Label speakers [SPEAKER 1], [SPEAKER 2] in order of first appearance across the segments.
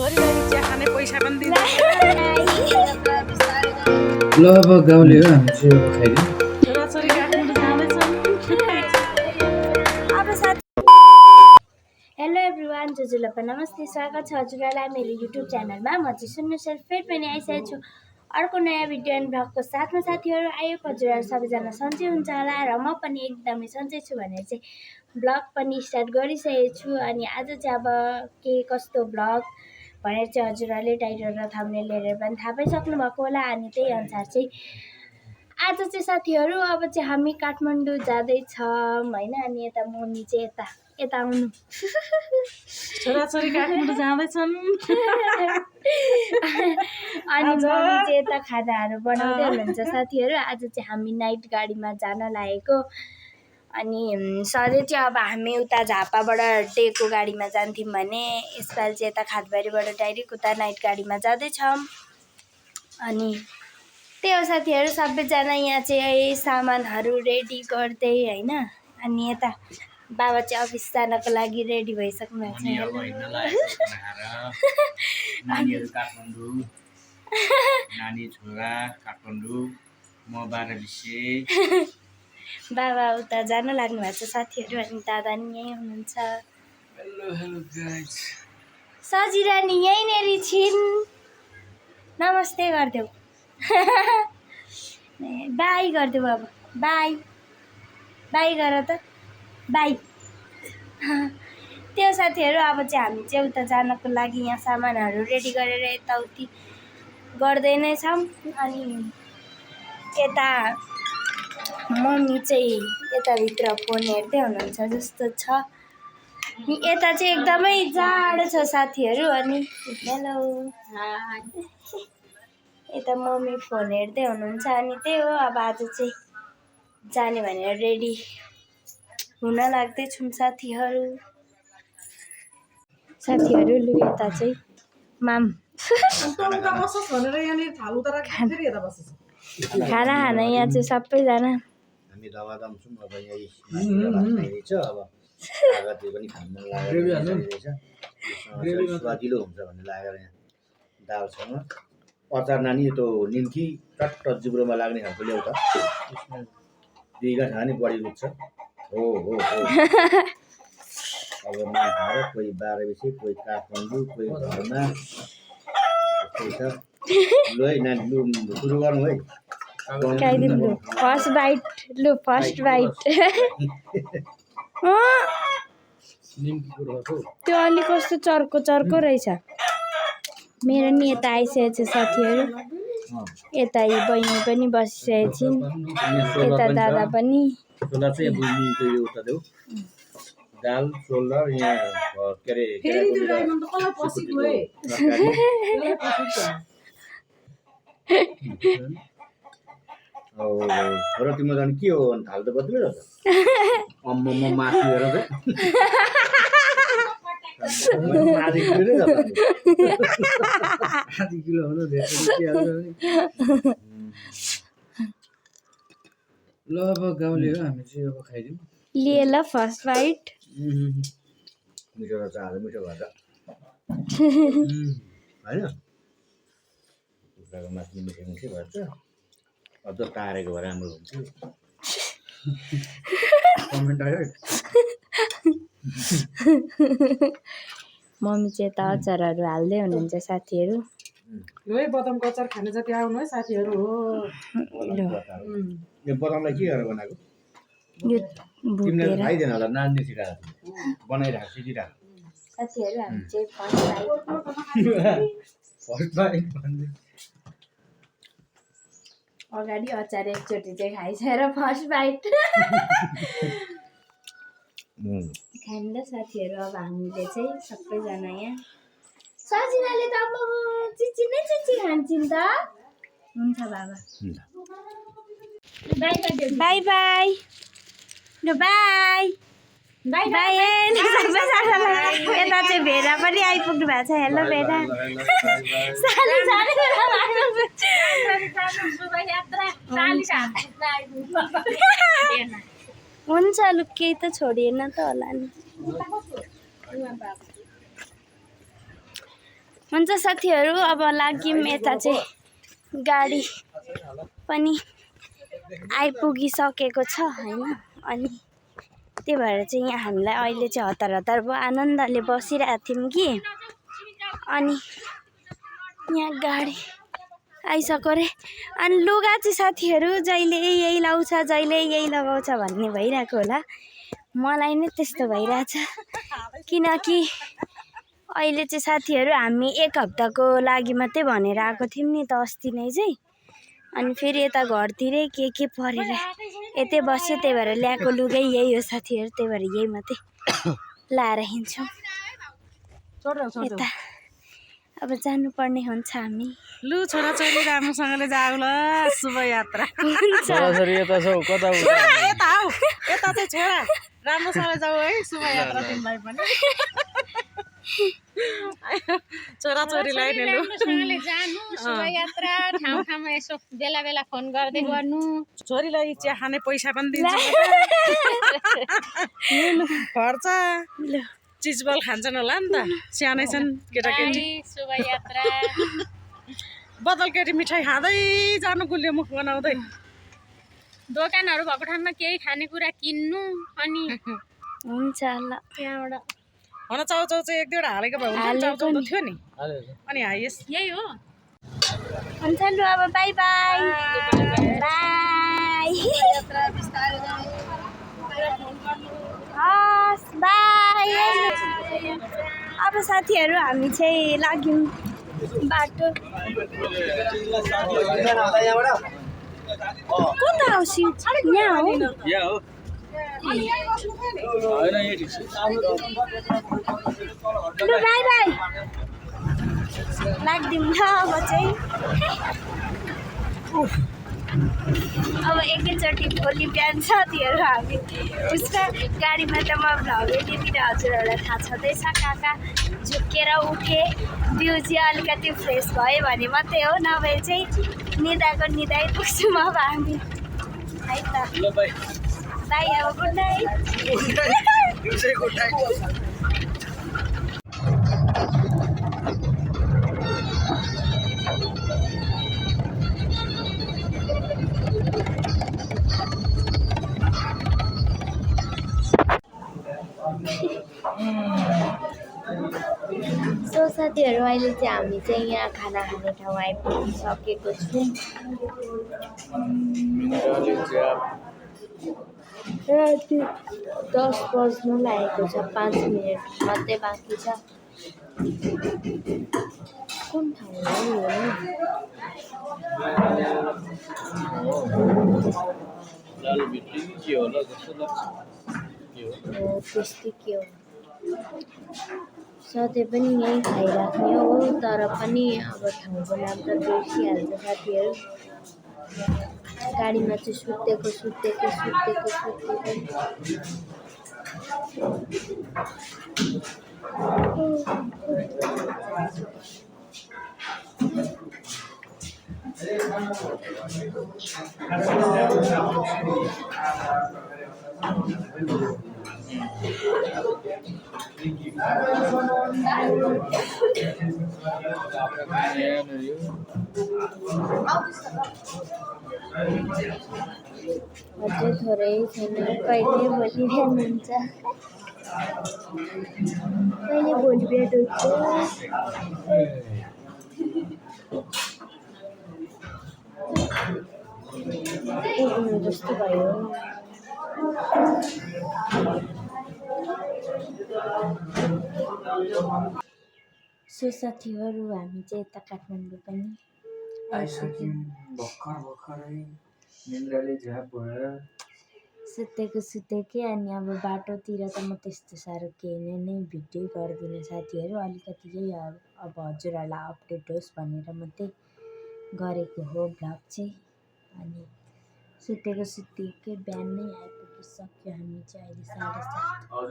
[SPEAKER 1] ल अब गाउँले हो हामी चाहिँ अब खाइदिउँ।
[SPEAKER 2] हेलो एभ्रिवान, हजुरलाई नमस्ते, स्वागत छ हजुरलाई मेरो युट्युब च्यानलमा। म चाहिँ सुन्नु सर फेरि पनि आइसकेको छु अर्को नयाँ भिडियो एन्ड भ्लगको साथमा। साथीहरू आयो हजुरहरू सबैजना सन्चै हुन्छ होला र म पनि एकदमै सन्चै छु भनेर चाहिँ भ्लग पनि स्टार्ट गरिसकेको छु। अनि आज चाहिँ अब के कस्तो भ्लग भनेर चाहिँ हजुरहरूले टाइटल र थम्बनेल हेरेर पनि थाहा पाइसक्नु भएको होला। अनि त्यही अनुसार चाहिँ आज चाहिँ साथीहरू अब चाहिँ हामी काठमाडौँ जाँदैछौँ होइन। अनि यता मम्मी चाहिँ यता आउनु
[SPEAKER 3] छोराछोरी काठमाडौँ जाँदैछन्।
[SPEAKER 2] अनि मम्मी चाहिँ यता खानाहरू बनाउँदै हुनुहुन्छ साथीहरू। आज चाहिँ हामी नाइट गाडीमा जान लागेको। अनि सधैँ चाहिँ अब हामी उता झापाबाट डेको गाडीमा जान्थ्यौँ भने यसपालि चाहिँ यता खादबारीबाट डाइरेक्ट उता नाइट गाडीमा जाँदैछौँ। अनि त्यही हो साथीहरू, सबैजना यहाँ चाहिँ सामानहरू रेडी गर्दै होइन। अनि यता बाबा चाहिँ अफिस जानको लागि रेडी भइसक्नु भएको छ।
[SPEAKER 1] नानीहरू काठमाडौँ, नानी छोरा काठमाडौँ, म 12 बिसे।
[SPEAKER 2] बाबा उता जान लाग्नु भएको छ साथीहरू। अनि दादा नि यहीँ हुनुहुन्छ।
[SPEAKER 1] हेलो गाइस,
[SPEAKER 2] सजिरा नि यहीँनिर छिन्। नमस्ते गरिदेऊ। बाई गरिदेऊ अब, बाई बाई गर त, बाई। त्यो साथीहरू अब चाहिँ हामी चाहिँ उता जानको लागि यहाँ सामानहरू रेडी गरेर यताउति गर्दै नै छौँ। अनि यता मम्मी चाहिँ यताभित्र फोन हेर्दै हुनुहुन्छ जस्तो छ। यता चाहिँ एकदमै जाडो छ साथीहरू। अनि हेलो, यता मम्मी फोन हेर्दै हुनुहुन्छ। अनि त्यही हो, अब आज चाहिँ जाने भनेर रेडी हुन लाग्दैछौँ साथीहरू। लु यता चाहिँ माम खाना खाना यहाँ चाहिँ सबैजना
[SPEAKER 4] हामी दबादम छौँ। अब यही खाइरहेछ। अब कागती पनि खानु मन लागेको स्वादिलो हुन्छ भन्ने लागेर यहाँ दालसँग अचार नानी त्यो निम्की टट्ट जिब्रोमा लाग्ने खालको ल्याउँछ। दुईगा खाने नि बढी रुच्छ। हो हो हो। अब नखाएर कोही 12 बजे, कोही काठमाडौँ, कोही घरमा छ। लु है नानी, लु सुरु गर्नु है।
[SPEAKER 2] खाइदिउँ लु, फर्स्ट बाइट। लु फर्स्ट बाइट। त्यो अलि कस्तो चर्को रहेछ। मेरो नि यता आइसकेको छ साथीहरू। यता बहिनी पनि बसिसकेको छिन्, यता दादा पनि।
[SPEAKER 4] छोला चाहिँ बुझ्नु त्यो एउटा देऊ। दाल छोला यहाँ के अरे छोरा तिम्रो जानु के हो भने थाल त बदलेर छ। अम्म मासु हेर त आधी किलो हो न।
[SPEAKER 1] ल अब गाउँले हो हामी चाहिँ अब खाइदिउँ।
[SPEAKER 2] लिए ल फर्स्ट बाइट।
[SPEAKER 4] मिठो रहेछ, आज मिठो भएर होइन। कुखुराको मासु मिठो मिठो भन्छ। अझ तारेको भए राम्रो हुन्थ्यो। कमेन्ट आयो।
[SPEAKER 2] मम्मी चाहिँ यता अचारहरू हाल्दै हुनुहुन्छ साथीहरू।
[SPEAKER 3] लु है, बदामको अचार खाने जति आउनु है साथीहरू। हो
[SPEAKER 4] यो बदामलाई के गरेर बनाएको?
[SPEAKER 2] यो
[SPEAKER 4] तिमीले
[SPEAKER 2] भुटेर
[SPEAKER 4] खाइदिएन होला, नानी सिकाएको बनाइरहेको सिकिरहेको।
[SPEAKER 2] साथीहरू हामी चाहिँ
[SPEAKER 4] फर्स्ट बाइट भन्दै
[SPEAKER 2] अगाडि अचार एकचोटि चाहिँ खाइसकेर फर्स्ट बाइट खानु ल साथीहरू। अब हामीले चाहिँ सबैजना यहाँ सजिनाले त अब चिची खान्छन् त। हुन्छ बाबा, by by by by by by. यता चाहिँ भेडा पनि आइपुग्नु भएको छ। हेलो भेडा। हुन्छ लु, केही त छोडिएन त होला नि। हुन्छ साथीहरू, अब लाग्यौँ यता चाहिँ गाडी पनि आइपुगिसकेको छ हैन। अनि त्यही भएर चाहिँ यहाँ हामीलाई अहिले चाहिँ हतार हतार भयो, आनन्दले बसिरहेको थियौँ कि। अनि यहाँ गाडी आइसक्यो रे। अनि लुगा चाहिँ साथीहरू जहिले यही लाउँछ जहिले यही लगाउँछ भन्ने भइरहेको होला, मलाई नै त्यस्तो भइरहेछ। किनकि अहिले चाहिँ साथीहरू हामी 1 हप्ताको लागि मात्रै भनेर आएको थियौँ नि त अस्ति नै चाहिँ। अनि फेरि यता घरतिरै के परेर यतै बस्यो, त्यही भएर ल्याएको लुगै यही हो साथीहरू, त्यही भएर यही मात्रै लाएर हिँड्छौँ यता। अब जानुपर्ने हुन्छ हामी।
[SPEAKER 3] लु छोराछोरी राम्रोसँगले जाऊ ल, शुभ यात्रा।
[SPEAKER 1] छोराछोरी यता छौ कता हो?
[SPEAKER 3] यता आऊ, यता चाहिँ छोरा राम्रोसँगले जाऊ है, शुभ यात्रा तिमीलाई पनि। छोराछोरीलाई नि लु
[SPEAKER 5] जानु शुभ यात्रा, ठाउँ ठाउँमा यसो बेला बेला फोन गर्दै गर्नु।
[SPEAKER 3] छोरीलाई चिया खाने पैसा पनि दिन्छु, खर्च चिजबल खान्छन् होला नि त, सानै छन् केटाकेटी।
[SPEAKER 5] शुभ यात्रा।
[SPEAKER 3] बदल केटी मिठाई खाँदै जानु, गुलियो मुख बनाउँदै।
[SPEAKER 5] दोकानहरू भएको ठाउँमा केही खानेकुरा किन्नु, अनि
[SPEAKER 2] हुन्छ ल।
[SPEAKER 5] त्यहाँबाट
[SPEAKER 3] हुन चाउचाउ चाहिँ 1-2 वटा हालेको भए हुन्छ, चाउचाउ त थियो नि। अनि हाइएस
[SPEAKER 5] यही हो।
[SPEAKER 2] हुन्छ लु, अब बाई बाई बाई। हस् बाई। अब साथीहरू हामी चाहिँ लाग्यौँ बाटो। कता हो सिट? यहाँ हो।
[SPEAKER 1] यहाँ हो हैन, यही ठिक छ।
[SPEAKER 2] लु बाई बाई, लाग्दिउँ ल अब चाहिँ। अब एकैचोटि भोलि बिहान साथीहरू हामी उसका गाडीमा त म भ्लगै दिदिनँ, हजुरहरूलाई थाहा छँदैछ। कहाँ झुक्केर उठे, बिउ चाहिँ अलिकति फ्रेस भयो भने मात्रै हो, नभए चाहिँ निदाको निदाइ पुग्छौँ अब हामी है त।
[SPEAKER 1] ल बाई
[SPEAKER 2] बाई, अब गुड नाइट। सो साथीहरू, अहिले चाहिँ हामी चाहिँ यहाँ खाना खाने ठाउँ आइपुगिसकेको छौँ। राति 10 बज्नु लागेको छ, 5 मिनट मात्रै बाँकी छ। कुन ठाउँ हो यो? त्यस्तै के हो, सधैँ पनि यहीँ खाइराख्ने हो, तर पनि अब ठाउँको नाम त बिर्सिहाल्छ साथीहरू। गाडीमा चाहिँ सुतेको। अझै थोरै छैन, कहिले भोलि बिहान हुन्छ। पुग्नु जस्तो भयो। सो साथीहरू, हामी चाहिँ यता काठमाडौँ पनि
[SPEAKER 1] आइसक्यौँ भर्खरै निन्द्राले झ्याप भएर
[SPEAKER 2] सुतेकै। अनि अब बाटोतिर त म त्यस्तो साह्रो केही नै भिडियो गर्दिनँ साथीहरू, अलिकति चाहिँ अब हजुरहरूलाई अपडेट होस् भनेर मात्रै गरेको हो भ्लग चाहिँ। अनि सुतेकै बिहान नै आइपुगिसक्यो हामी चाहिँ, अहिले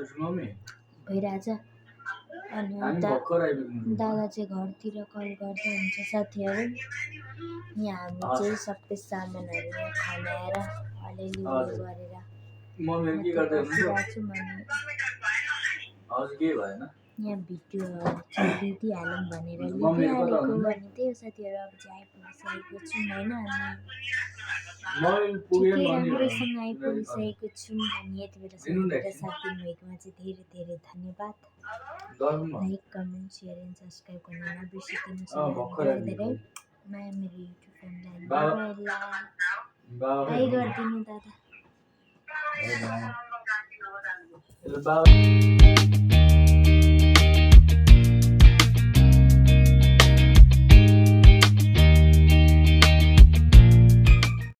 [SPEAKER 2] 7:30 भइरहेछ। अनि दादा चाहिँ घरतिर कल गर्दै हुन्छ साथीहरू। यहाँ हामी चाहिँ सबै सामानहरू खनाएर अलिअलि गरेर
[SPEAKER 1] मम्मीहरु के गर्दै हुनुहुन्छ?
[SPEAKER 2] बसिरहेको छु।
[SPEAKER 1] हजुर के भएन?
[SPEAKER 2] यहाँ भिडियो दिइहालौँ भनेर लिइहालेको अनि त्यही हो साथीहरू अब चाहिँ आइपुगिसकेको छौँ होइन अनि ठिकै राम्रैसँग आइपुगिसकेको छौँ अनि यति बेलासम्म साथ दिनुभएकोमा चाहिँ धेरै धेरै धन्यवाद like comment share and subscribe गर्न नबिर्सिदिनुहोस् धेरै धेरै माया मेरो युट्युब फ्यामिलीलाई बाई गरिदिनु दादा
[SPEAKER 1] बाबा